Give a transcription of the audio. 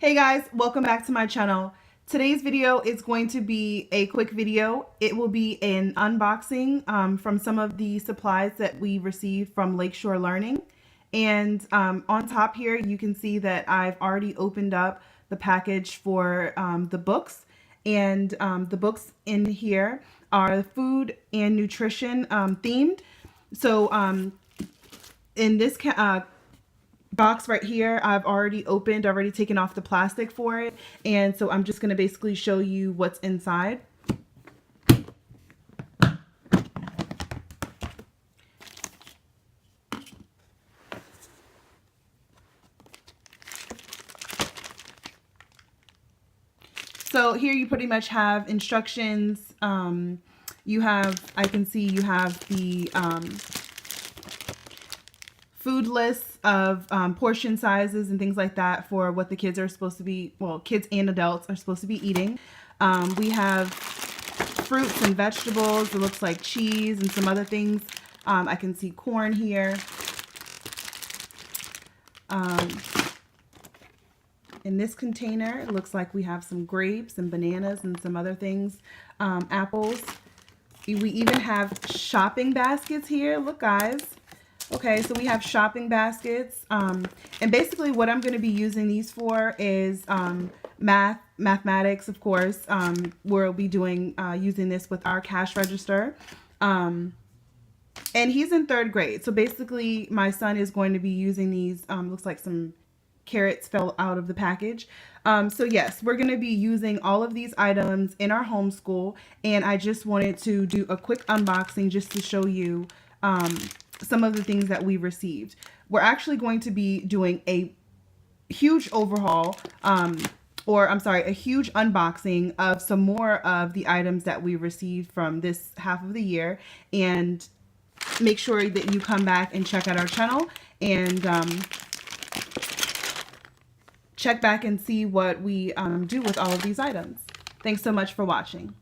Hey guys, welcome back to my channel. Today's video is going to be a quick video. It will be an unboxing from some of the supplies that we received from Lakeshore Learning. And on top here, you can see that I've already opened up the package for the books. And the books in here are food and nutrition themed. So in this box right here, I've already taken off the plastic for it, and so I'm just going to basically show you what's inside. So here you pretty much have instructions. I can see you have the food lists of portion sizes and things like that for what the kids are supposed to be, well, kids and adults are supposed to be eating. We have fruits and vegetables. It looks like cheese and some other things. I can see corn here. In this container, it looks like we have some grapes and bananas and some other things, apples. We even have shopping baskets here. Look, guys. Okay, so we have shopping baskets, and basically what I'm going to be using these for is mathematics, of course. We'll be doing using this with our cash register, and he's in 3rd grade. So basically, my son is going to be using these. Looks like some carrots fell out of the package. So yes, we're going to be using all of these items in our homeschool, and I just wanted to do a quick unboxing just to show you some of the things that we received. We're actually going to be doing a huge overhaul, a huge unboxing of some more of the items that we received from this half of the year. And make sure that you come back and check out our channel and check back and see what we do with all of these items. Thanks so much for watching.